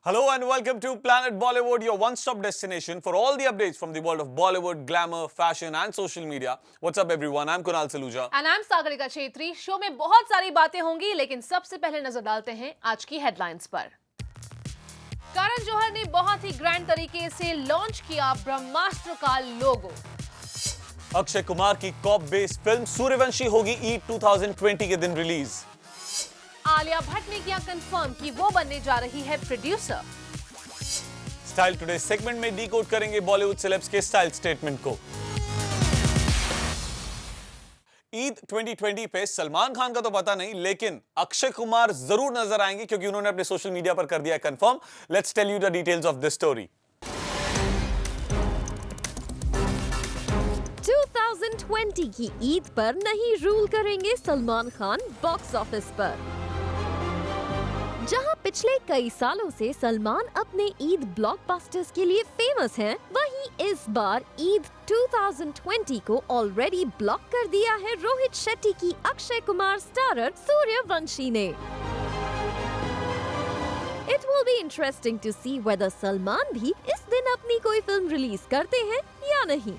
Hello and welcome to Planet Bollywood, your one-stop destination for all the updates from the world of Bollywood, glamour, fashion and social media. What's up everyone? I'm Kunal Saluja. And I'm Sagarika Chhetri. Show में बहुत सारी बातें होंगी, लेकिन सबसे पहले नजर डालते हैं आज की हेडलाइंस पर। करण जौहर ने बहुत ही ग्रैंड तरीके से लॉन्च किया ब्रह्मास्त्र का लोगो। अक्षय कुमार की कॉप बेस्ड फिल्म सूर्यवंशी होगी ईद 2020 के दिन रिलीज। आलिया भट्ट ने किया कंफर्म कि वो बनने जा रही है प्रोड्यूसर। स्टाइल टुडे सेगमेंट में डीकोड करेंगे बॉलीवुड सेलेब्स के स्टाइल स्टेटमेंट को। ईद 2020 पे सलमान खान का तो पता नहीं, लेकिन अक्षय कुमार जरूर नजर आएंगे क्योंकि उन्होंने अपने सोशल मीडिया पर कर दिया confirm. Let's tell you the details of this story. 2020 की ईद पर नहीं रूल करेंगे सलमान खान बॉक्स ऑफिस पर। जहां पिछले कई सालों से सलमान अपने ईद ब्लॉकबस्टर्स के लिए फेमस हैं, वहीं इस बार ईद 2020 को ऑलरेडी ब्लॉक कर दिया है रोहित शेट्टी की अक्षय कुमार स्टारर सूर्यवंशी ने। It will be interesting to see whether Salman भी इस दिन अपनी कोई फिल्म रिलीज करते हैं या नहीं।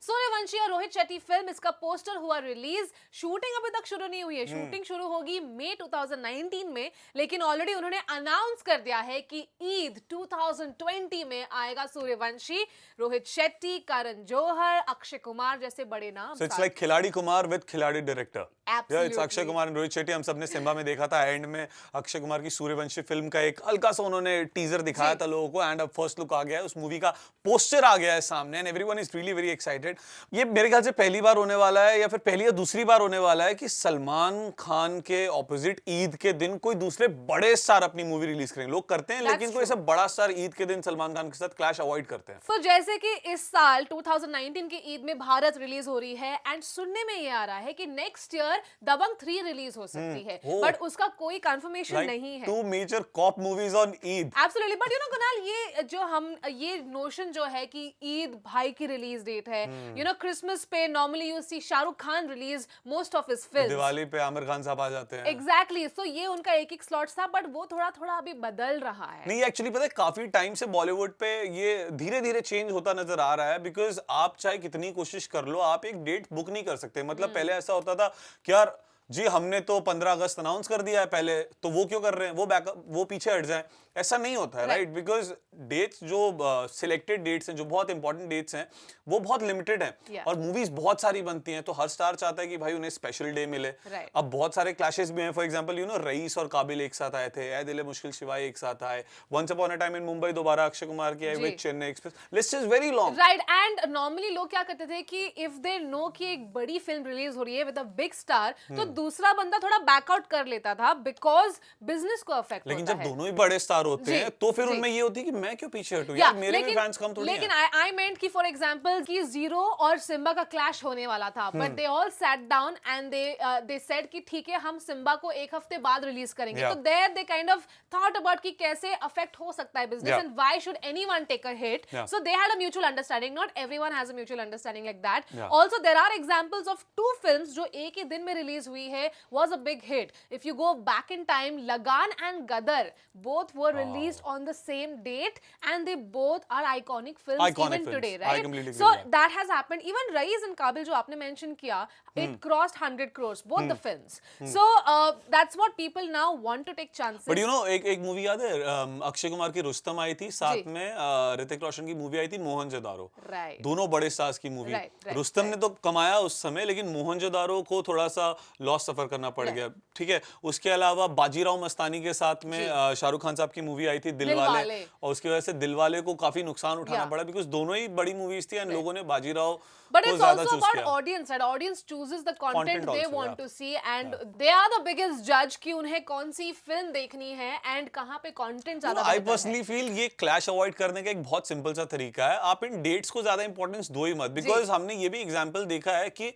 सूर्यवंशी और रोहित शेट्टी फिल्म, इसका पोस्टर हुआ रिलीज। शूटिंग अभी तक शुरू नहीं हुई है। शूटिंग शुरू होगी मई 2019 में, लेकिन ऑलरेडी उन्होंने अनाउंस कर दिया है कि ईद 2020 में आएगा सूर्यवंशी। रोहित शेट्टी, करण जौहर, अक्षय कुमार जैसे बड़े नाम। So it's like खिलाड़ी कुमार विद खिलाड़ी director. Absolutely. It's Akshay Kumar और रोहित शेट्टी। हम सबने सिम्बा में देखा था, एंड में अक्षय कुमार की सूर्यवंशी फिल्म का एक हल्का सा उन्होंने टीजर दिखाया था लोगों को, एंड अब फर्स्ट लुक आ गया है, उस मूवी का पोस्टर आ गया है सामने, and everyone is really very excited. ये मेरे ख्याल से पहली बार होने वाला है, या फिर पहली या दूसरी बार होने वाला है कि सलमान खान के ऑपोजिट ईद के दिन कोई दूसरे बड़े स्टार अपनी मूवी रिलीज करेंगे। लोग करते हैं, लेकिन कोई ऐसा बड़ा स्टार ईद के दिन सलमान खान के साथ क्लैश अवॉइड करते हैं। तो जैसे कि इस साल 2019 की ईद में भारत रिलीज हो रही है, एंड सुनने में ये आ रहा है कि नेक्स्ट ईयर दबंग 3 रिलीज हो सकती है, बट उसका कोई कंफर्मेशन नहीं है। Two major cop movies on Eid. Absolutely, but you know Kunal, ये नोशन जो है कि ईद भाई की रिलीज डेट है, यू नो क्रिसमस पे normally you see Shahrukh Khan release most of his films, Diwali पे आमिर खान साहब आ जाते हैं। एग्जैक्टली, सो ये उनका एक स्लॉट था, बट वो थोड़ा थोड़ा अभी बदल रहा है। नहीं, एक्चुअली पता है काफी टाइम से बॉलीवुड पे ये धीरे धीरे चेंज होता नजर आ रहा है, बिकॉज आप चाहे कितनी कोशिश कर लो, आप एक डेट बुक नहीं कर सकते। मतलब पहले ऐसा होता था कि यार जी हमने तो 15 अगस्त अनाउंस कर दिया है पहले, तो वो क्यों कर रहे हैं, वो पीछे हट जाए। ऐसा नहीं होता है, राइट? बिकॉज डेट्स जो सिलेक्टेड डेट्स हैं, जो बहुत इंपॉर्टेंट डेट्स हैं, वो बहुत लिमिटेड हैं, और मूवीज बहुत सारी बनती हैं, तो हर स्टार चाहता है कि भाई उन्हें स्पेशल डे मिले। अब बहुत सारे क्लैशेस भी हैं। For example, you know, rice और काबिल एक साथ आए थे, ऐ दिल मुश्किल शिवाय एक साथ आए, once upon a time in Mumbai Dobaara Akshay Kumar की आए with Chennai express. List is very long, right? And normally लोग क्या करते थे कि इफ दे नो कि एक बड़ी फिल्म रिलीज हो रही है विद अ बिग स्टार, तो दूसरा बंदा थोड़ा बैकआउट कर लेता था, बिकॉज बिजनेस को अफेक्ट होता है। लेकिन जब दोनों ही बड़े स्टार होते हैं, तो फिर उनमें ये होती है कि मैं क्यों पीछे हटूं, यार मेरे भी फैंस कम थोड़ी हैं। लेकिन आई मेंट कि फॉर एग्जांपल कि जीरो और सिम्बा का क्लैश होने वाला था, but they all sat down and they said कि ठीक है, हम सिम्बा को एक हफ्ते बाद रिलीज करेंगे। तो there they kind of thought about कि कैसे अफेक्ट हो सकता है business, and why should anyone take a hit. So they had a mutual understanding. Not everyone has a mutual understanding like that. Also there are examples of 2 films जो एक ही दिन में रिलीज हुई है, was a big hit. If you go back in time, Lagan and Gadar both were released on the same date, and they both are iconic films even today, right? I completely agree so with that. that has happened. Even Raiz and Kabil जो आपने mention किया, it crossed 100 crores, both the films. So that's what people now want to take chances. But you know, एक movie याद है, अक्षय कुमार की रुस्तम आई थी, साथ में ऋतिक रोशन की मूवी आई थी मोहनजोदारो। Right. दोनों बड़े स्टार्स की मूवी। रुस्तम ने तो कमाया उस समय, लेकिन मोहनजोदारो को थोड़ा सा लॉस सफर करना पड़ गया, ठीक है। उसके अलावा बाजीराव मस्तानी के साथ में शाहरुख खान साहब की मूवी आई थी दिलवाले, और उसकी वजह से दिलवाले को काफी नुकसान उठाना पड़ा, बिकॉज दोनों ही बड़ी मूवीज थी, एंड लोगों ने Bajirao But it's also about audience, right? Audience chooses the content they want to see, and they are the biggest judge कि उन्हें कौन सी फिल्म देखनी है एंड कहाँ पे कंटेंट ज्यादा बेहतर है। I personally feel ये क्लैश अवॉइड करने का एक बहुत सिंपल सा तरीका है, आप इन डेट्स को ज्यादा इंपॉर्टेंस दो ही मत, बिकॉज हमने ये भी एग्जांपल देखा है कि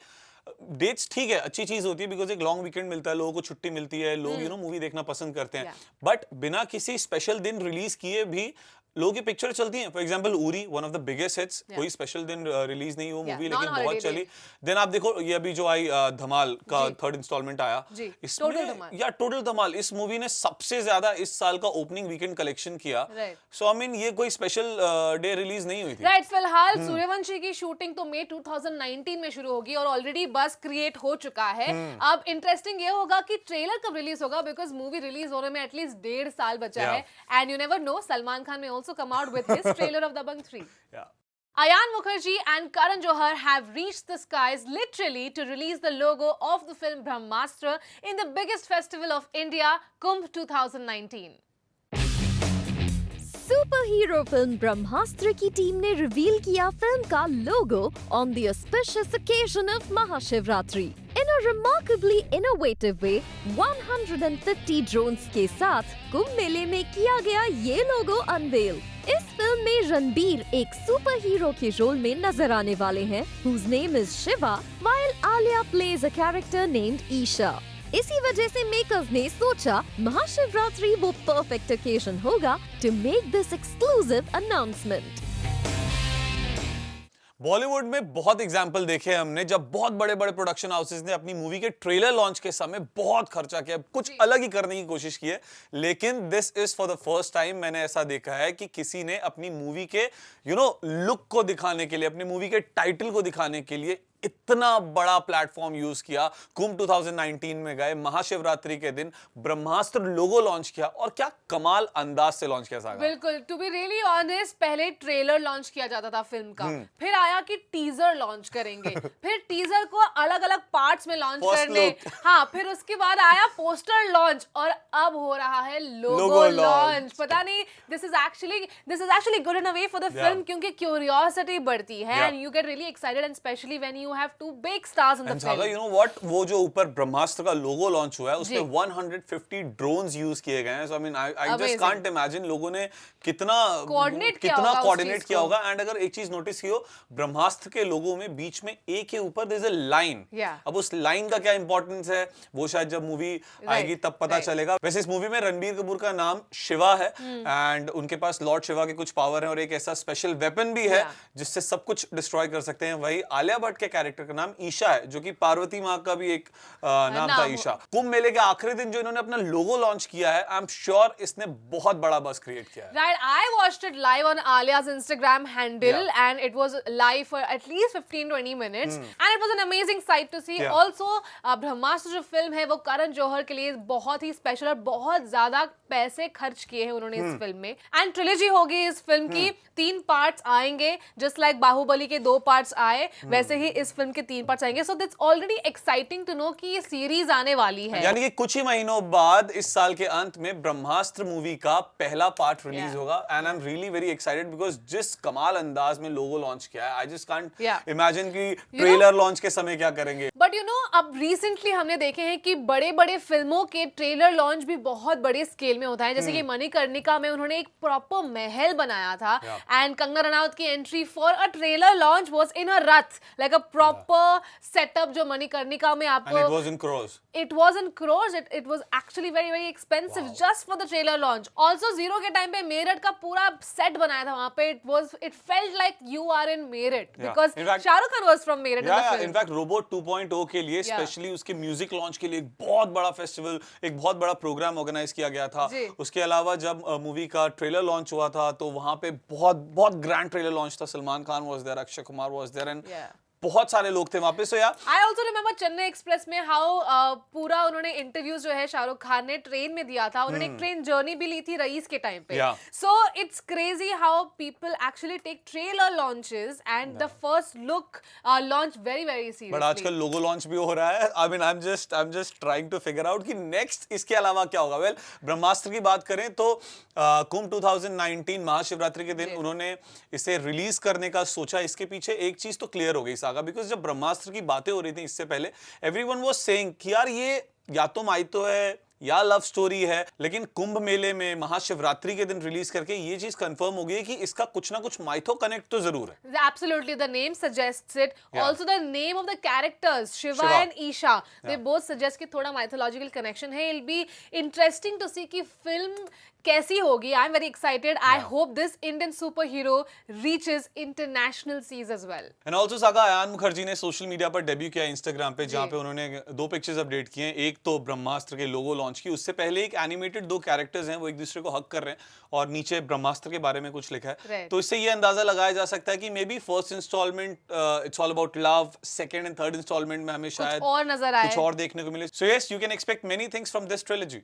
डेट्स ठीक है, अच्छी चीज होती है, बिकॉज एक लॉन्ग वीकेंड मिलता है, लोगों को छुट्टी मिलती है, लोग यू नो मूवी देखना पसंद करते हैं, बट बिना किसी स्पेशल दिन रिलीज किए भी लोगों की पिक्चर चलती हैं. For example Uri, one of the biggest hits, कोई स्पेशल दिन रिलीज नहीं हुआ मूवी, लेकिन बहुत चली. देन आप देखो ये अभी जो आई धमाल का थर्ड इंस्टॉलमेंट आया, इसमें या टोटल धमाल, इस मूवी ने सबसे ज्यादा इस साल का ओपनिंग वीकेंड कलेक्शन किया. सो आई मीन ये कोई स्पेशल डे रिलीज नहीं हुई थी. राइट. फिलहाल सूर्यवंशी की शूटिंग तो मई 2019 में शुरू होगी और ऑलरेडी बस क्रिएट हो चुका है. अब इंटरेस्टिंग ये होगा कि ट्रेलर कब रिलीज होगा, बिकॉज मूवी रिलीज होने में एटलीस्ट 1.5 साल बचा है. And you never know, Salman Khan may also come out with his trailer of Dabangg 3. Yeah. Ayan Mukherjee and Karan Johar have reached the skies literally to release the logo of the film Brahmastra in the biggest festival of India, Kumbh 2019. Superhero film Brahmastra की टीम ने reveal किया film का logo on the auspicious occasion of Mahashivratri. In a remarkably innovative way, 150 drones के साथ कुंभ मेले में किया गया ये लोगो अनवेल. इस फिल्म में रणबीर एक सुपर हीरो के रोल में नजर आने वाले हैं, whose name is Shiva, while Alia plays a character named Isha. इसी वजह से मेकर्स ने सोचा महाशिवरात्रि वो परफेक्ट ओकेजन होगा to make this exclusive announcement. Bollywood में बहुत एग्जाम्पल देखे हमने जब बहुत बड़े बड़े प्रोडक्शन हाउसेस ने अपनी मूवी के ट्रेलर लॉन्च के समय बहुत खर्चा किया, कुछ अलग ही करने की कोशिश की है. लेकिन this is for the first time मैंने ऐसा देखा है कि किसी ने अपनी मूवी के लुक को दिखाने के लिए, अपनी मूवी के टाइटल को दिखाने के लिए इतना बड़ा प्लेटफॉर्म यूज किया. कुंभ 2019 में गए, महाशिवरात्रि के दिन ब्रह्मास्त्र लोगो लॉन्च किया और क्या कमाल अंदाज से लॉन्च किया सागा. बिल्कुल. टू बी रियली ऑनेस्ट, पहले ट्रेलर लॉन्च किया जाता था फिल्म का, फिर आया कि टीजर लॉन्च करेंगे, फिर टीजर को अलग अलग पार्ट्स में लॉन्च करने, हाँ, फिर उसके बाद आया पोस्टर लॉन्च और अब हो रहा है लोगो लॉन्च. पता नहीं, this is actually good in a way for the film, क्योंकि क्यूरियोसिटी बढ़ती है and you get really excited, and specially when you have two big stars in the film. You know what? वो जो ऊपर ब्रह्मास्त्र का लोगो launch हुआ है उसमें 150 ड्रोन्स यूज किए गए हैं. So I mean I just can't imagine लोगों ने कितना कोऑर्डिनेट किया होगा. एंड अगर एक चीज नोटिस की हो, ब्रह्मास्त्र के लोगो में बीच में ए के ऊपर देयर इज अ लाइन. अब उस लाइन का क्या इंपॉर्टेंस है वो शायद जब मूवी आएगी तब पता चलेगा. वैसे इस मूवी में रणबीर कपूर का नाम शिवा है एंड उनके पास लॉर्ड शिवा के कुछ पावर है और एक ऐसा स्पेशल वेपन भी है जिससे सब कुछ डिस्ट्रॉय कर सकते हैं. वही आलिया भट्ट के कैरेक्टर का नाम ईशा है, जो कि पार्वती माँ का भी एक नाम था, ईशा. कुंभ मेले के आखिरी दिन जो इन्होंने अपना लोगो लॉन्च किया है, आई एम श्योर इसने बहुत बड़ा बज़ क्रिएट किया है. Right, I watched it live on Alia's Instagram handle and it was live for at least 15-20 minutes and it was an amazing sight to see. Also, ब्रह्मास्त्र जो film है वो करण जौहर के लिए बहुत ही स्पेशल और बहुत ज्यादा पैसे खर्च किए हैं उन्होंने इस फिल्म में. एंड ट्रिलॉजी होगी इस फिल्म की, 3 पार्ट्स आएंगे, जस्ट लाइक बाहुबली के 2 पार्ट्स आए वैसे ही इस फिल्म के 3 पार्ट्स आएंगे. So that's already exciting to know कि ये सीरीज आने वाली है. यानी कि कुछ ही महीनों बाद इस साल के अंत में ब्रह्मास्त्र मूवी का पहला पार्ट रिलीज होगा and I am really very excited because जिस कमाल अंदाज में लोगो लॉन्च किया है, आई जस्ट कांट इमेजिन कि ट्रेलर लॉन्च के समय क्या करेंगे. बट यू नो, अब रिसेंटली हमने देखे हैं कि बड़े बड़े फिल्मों के ट्रेलर लॉन्च भी बहुत बड़े स्केल में होता है. जैसे कि मणिकर्णिका में उन्होंने एक प्रॉपर महल बनाया था एंड कंगना रनौत की entry for a trailer launch was in a rath, like a proper setup जो मणिकर्णिका में आपको. And it was in crores. It was in crores. It was actually very very expensive just for the trailer launch. Also Zero के time पे मेरठ का पूरा set बनाया था वहाँ पे. It felt like you are in Meerut because Shahrukh Khan was from Meerut in the film. In fact, Robot 2.0 के लिए स्पेशली उसके म्यूजिक लॉन्च के लिए एक बहुत बड़ा फेस्टिवल, एक बहुत बड़ा प्रोग्राम ऑर्गेनाइज किया गया था. उसके अलावा जब मूवी का ट्रेलर लॉन्च हुआ था तो वहाँ पे बहुत ग्रैंड ट्रेलर लॉन्च था. Salman Khan was there, Akshay Kumar was there and बहुत सारे लोग थे वहां पे. सो यार I also remember Chennai express में हाउ पूरा उन्होंने इंटरव्यूज जो है शाहरुख खान ने ट्रेन में दिया था. उन्होंने एक ट्रेन जर्नी भी ली थी रईस के टाइम पे. So it's crazy how people actually take trailer launches and the first look launch very very seriously. But आजकल लोगो लॉन्च भी हो रहा है. I mean I am just trying to figure out कि next इसके अलावा क्या होगा. वेल, ब्रह्मास्त्र की बात करें तो कुंभ 2019 महाशिवरात्रि के दिन उन्होंने इसे रिलीज करने का सोचा. इसके पीछे एक चीज तो क्लियर हो गई बिकॉज जब ब्रह्मास्त्र की बातें हो रही थी इससे पहले, एवरीवन वाज सेइंग कि यार ये या तो माइथो है या लव स्टोरी है, लेकिन कुंभ मेले में महाशिवरात्रि के दिन रिलीज करके ये चीज कंफर्म हो गई कि इसका कुछ ना कुछ माइथो कनेक्ट तो जरूर है. Absolutely, the name suggests it. Also the name of the characters, Shiva and Isha, they both suggest कि थोड़ा mythological connection है. It'll be interesting to see कि फिल्म कैसी होगी. I'm very excited. I hope this Indian superhero reaches international seas as well. And also saga Ayan Mukherjee ने social media पर debut किया Instagram पे, जहाँ पे उन्होंने 2 पिक्चर्स अपडेट किए हैं. एक तो ब्रह्मास्त्र के लोगो लॉन्च की, उससे पहले एक एनिमेटेड 2 कैरेक्टर्स हैं वो एक दूसरे को हक कर रहे हैं और नीचे ब्रह्मास्त्र के बारे में कुछ लिखा है. Right. तो इससे ये अंदाजा लगाया जा सकता है कि maybe first installment it's all about love, second and third installment में हमें शायद और नजर आए, कुछ और देखने को मिले. So yes, you can expect many things from this trilogy.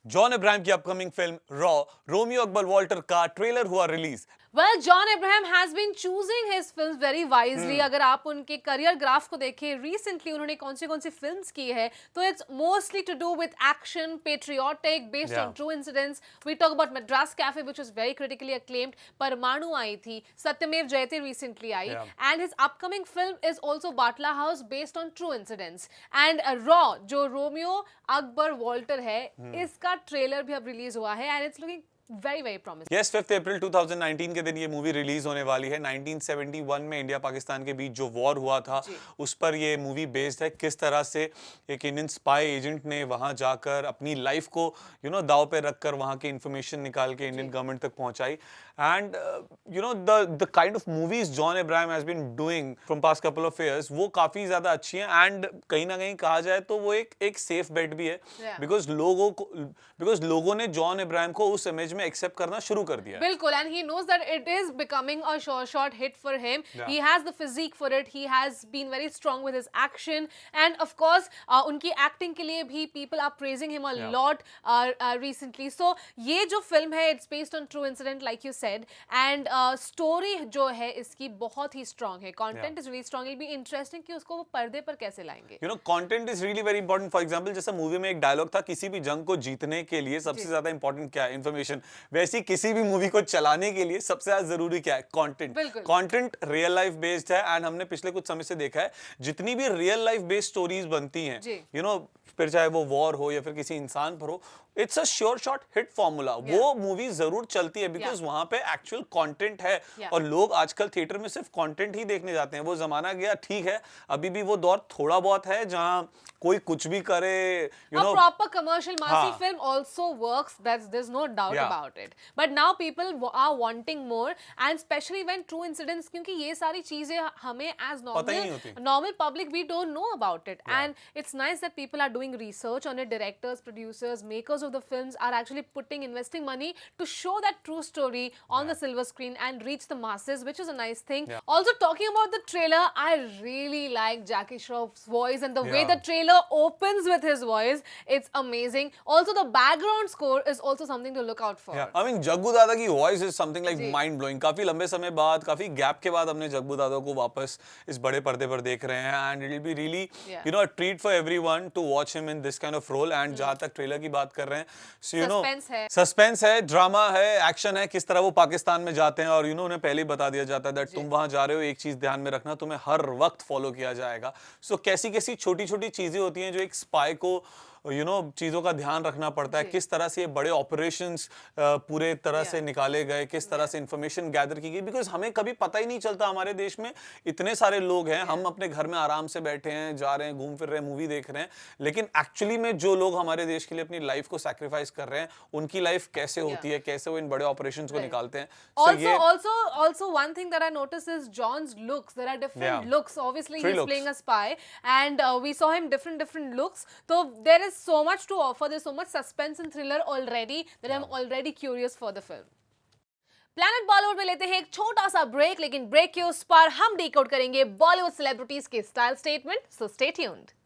John Abraham की अपकमिंग फिल्म रॉ, रोमियो अकबर वॉल्टर का ट्रेलर हुआ release. Well, John Abraham has been choosing his films very wisely. अगर आप उनके करियर ग्राफ को देखें, recently उन्होंने कौन सी फिल्म्स की है, तो it's mostly to do with action, patriotic, based on true incidents. We talk about Madras Cafe, which was very critically acclaimed. परमाणु आई थी, सत्यमेव जयते recently I, and his upcoming film is also Batla House, based on true incidents. And Raw, जो Romeo Akbar Walter है, इसका trailer भी अब release हुआ है, and it's looking very very promising. Yes, 5 अप्रैल 2019 के दिन ये मूवी रिलीज होने वाली है. 1971 में इंडिया पाकिस्तान के बीच जो वॉर हुआ था उस पर ये मूवी बेस्ड है. किस तरह से एक इंडियन स्पाई एजेंट ने वहां जाकर अपनी लाइफ को दाव पे रखकर वहां की इंफॉर्मेशन निकाल के इंडियन गवर्नमेंट तक पहुंचाई. And the kind of movies John Abraham has been doing from past couple of years वो काफी ज्यादा अच्छी हैं. एंड कहीं ना कहीं कहा जाए तो वो एक सेफ बेट भी है, बिकॉज लोगों ने जॉन अब्राहम को उस इमेज में एक्सेप्ट करना शुरू कर दिया. बिल्कुल, and he knows that it is becoming a short hit for him. He has the physique for it. He has been very strong with his action, and of course उनकी acting के लिए भी people are praising him a lot recently. So ये जो film है, it's based on true incident like you said, and story जो है इसकी बहुत ही strong है. Content is really strong. It'll be interesting कि उसको वो पर्दे पर कैसे लाएंगे. Content is really very important. For example, जैसे मूवी में एक डायलॉग था, किसी भी जंग को जीतने के लिए सबसे ज्यादा इंपॉर्टेंट क्या है? इन्फॉर्मेशन. वैसे किसी भी मूवी को चलाने के लिए सबसे ज्यादा जरूरी क्या है? Content. Content real life based है, एंड हमने पिछले कुछ समय से देखा है जितनी भी रियल लाइफ बेस्ड स्टोरीज बनती हैं, फिर चाहे वो वॉर हो या फिर किसी इंसान पर हो, it's a sure shot hit formula. वो मूवी जरूर चलती है बिकॉज वहां पे एक्चुअल कंटेंट है. और लोग आजकल थिएटर में सिर्फ कंटेंट ही देखने जाते हैं. वो जमाना गया, ठीक है, अभी भी वो दौर थोड़ा बहुत है जहां कोई कुछ भी करे. A proper commercial massy film also works. There's no doubt about it. But now people are wanting more, and especially when true incidents, क्योंकि ये सारी चीजें हमें as normal public we don't know about it. And it's nice that people are doing research on it. Directors, producers, makers of the films are actually investing money to show that true story on the silver screen and reach the masses, which is a nice thing. Also, talking about the trailer, I really like Jackie Shroff's voice and the way the trailer opens with his voice. It's amazing. Also, the background score is also something to look out for. I mean, Jaggu दादा की voice is something like mind blowing. काफी लंबे समय बाद, काफी gap के बाद हमने जग्गू दादा को वापस इस बड़े पर्दे पर देख रहे हैं, and it will be really a treat for everyone to watch him in this kind of role. And जहाँ तक ट्रेलर की बात कर रहे हैं, so सस्पेंस है, ड्रामा है, एक्शन है. किस तरह वो पाकिस्तान में जाते हैं और उन्हें पहले ही बता दिया जाता है दैट तुम वहां जा रहे हो, एक चीज ध्यान में रखना, तुम्हें हर वक्त फॉलो किया जाएगा. सो कैसी छोटी छोटी चीजें होती हैं जो एक स्पाई को चीजों का ध्यान रखना पड़ता है. किस तरह से ये बड़े ऑपरेशंस पूरे तरह से निकाले गए, किस तरह से इंफॉर्मेशन गैदर की गई, बिकॉज हमें कभी पता ही नहीं चलता. हमारे देश में इतने सारे लोग हैं, हम अपने घर में आराम से बैठे हैं, जा रहे हैं, घूम फिर रहे हैं, मूवी देख रहे हैं, लेकिन एक्चुअली में जो लोग हमारे देश के लिए अपनी लाइफ को सैक्रिफाइस कर रहे हैं, उनकी लाइफ कैसे होती है, कैसे वो इन बड़े ऑपरेशंस को निकालते हैं. Also one thing that I noticed is John's looks. There are different looks. Obviously, he's playing a spy, and we saw him different looks. So there is so much to offer. There's so much suspense and thriller already that I'm already curious for the film. Planet Bollywood में लेते हैं एक छोटा सा break, लेकिन break के उस पार हम डिकोड करेंगे बॉलीवुड सेलिब्रिटीज के style statement. So stay tuned.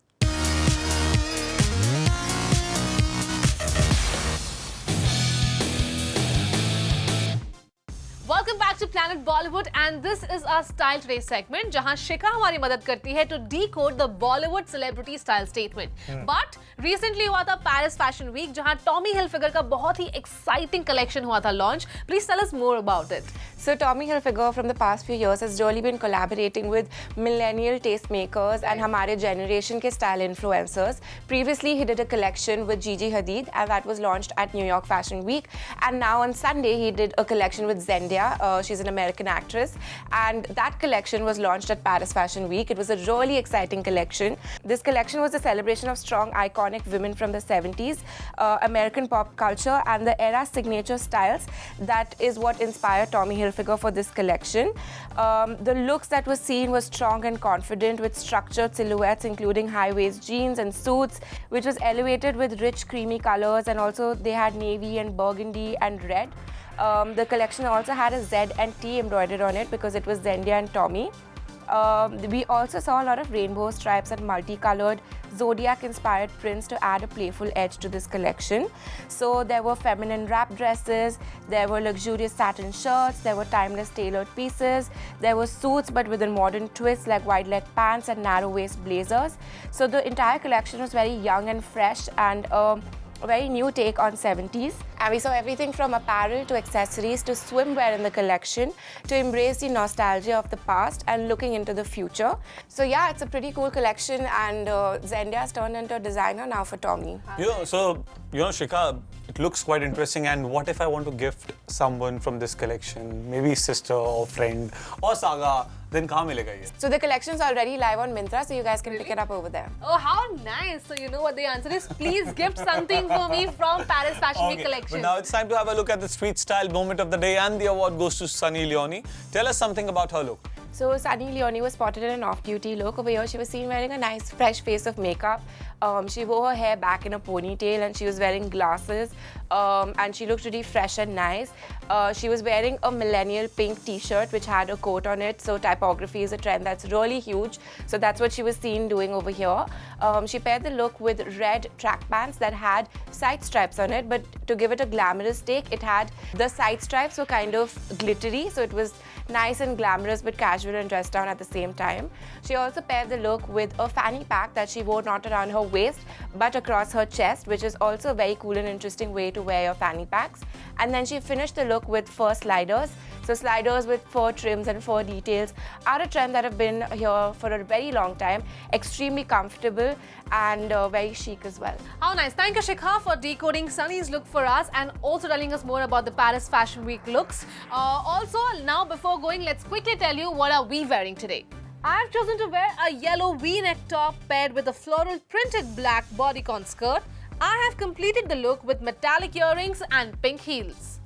Welcome back to Planet Bollywood, and this is our Style Today segment, जहां शिखा हमारी मदद करती है to decode the Bollywood celebrity style statement. But recently हुआ था Paris Fashion Week, जहां Tommy Hilfiger का बहुत ही exciting collection हुआ था launch. Please tell us more about it. So Tommy Hilfiger from the past few years has really been collaborating with millennial tastemakers and हमारे generation के style influencers. Previously he did a collection with Gigi Hadid, and that was launched at New York Fashion Week. And now on Sunday he did a collection with Zendaya, Zendaya. She's an American actress, and that collection was launched at Paris Fashion Week. It was a really exciting collection. This collection was a celebration of strong, iconic women from the 70s, American pop culture, and the era's signature styles. That is what inspired Tommy Hilfiger for this collection. The looks that were seen were strong and confident, with structured silhouettes including high-waist jeans and suits, which was elevated with rich, creamy colors, and also they had navy and burgundy and red. The collection also had a Z and T embroidered on it because it was Zendaya and Tommy. We also saw a lot of rainbow stripes and multicolored zodiac-inspired prints to add a playful edge to this collection. So there were feminine wrap dresses, there were luxurious satin shirts, there were timeless tailored pieces, there were suits but with a modern twist like wide leg pants and narrow waist blazers. So the entire collection was very young and fresh and a very new take on 70s. And we saw everything from apparel to accessories to swimwear in the collection to embrace the nostalgia of the past and looking into the future. So yeah, it's a pretty cool collection, and Zendaya's turned into a designer now for Tommy. Shikha, it looks quite interesting. And what if I want to gift someone from this collection, maybe sister or friend or Saga? Then kahan milega ye? So the collection's already live on Myntra, so you guys can pick it up over there. Oh, how nice. So you know what the answer is. Please gift something for me from Paris Fashion Week collection. But now it's time to have a look at the street style moment of the day, and the award goes to Sunny Leone. Tell us something about her look. So Sunny Leone was spotted in an off-duty look. Over here, she was seen wearing a nice, fresh face of makeup. She wore her hair back in a ponytail, and she was wearing glasses. And she looked really fresh and nice. She was wearing a millennial pink t-shirt which had a coat on it. So typography is a trend that's really huge. So that's what she was seen doing over here. She paired the look with red track pants that had side stripes on it, but to give it a glamorous take, it had the side stripes were kind of glittery. So it was nice and glamorous but casual and dressed down at the same time. She also paired the look with a fanny pack that she wore not around her waist but across her chest, which is also a very cool and interesting way to wear your fanny packs. And then she finished the look with fur sliders. So sliders with fur trims and fur details are a trend that have been here for a very long time. Extremely comfortable and very chic as well. How nice. Thank you, Shikha, for decoding Sunny's look for us and also telling us more about the Paris Fashion Week looks. Also, now before going, let's quickly tell you what are we wearing today. I've chosen to wear a yellow V-neck top paired with a floral printed black bodycon skirt. I have completed the look with metallic earrings and pink heels.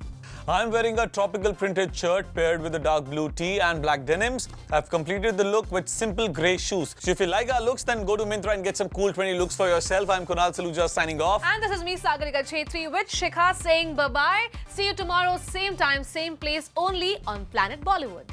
I'm wearing a tropical printed shirt paired with a dark blue tee and black denims. I've completed the look with simple grey shoes. So if you like our looks, then go to Myntra and get some cool 20 looks for yourself. I'm Kunal Saluja signing off. And this is me, Sagarika Chetri, with Shikha saying bye-bye. See you tomorrow, same time, same place, only on Planet Bollywood.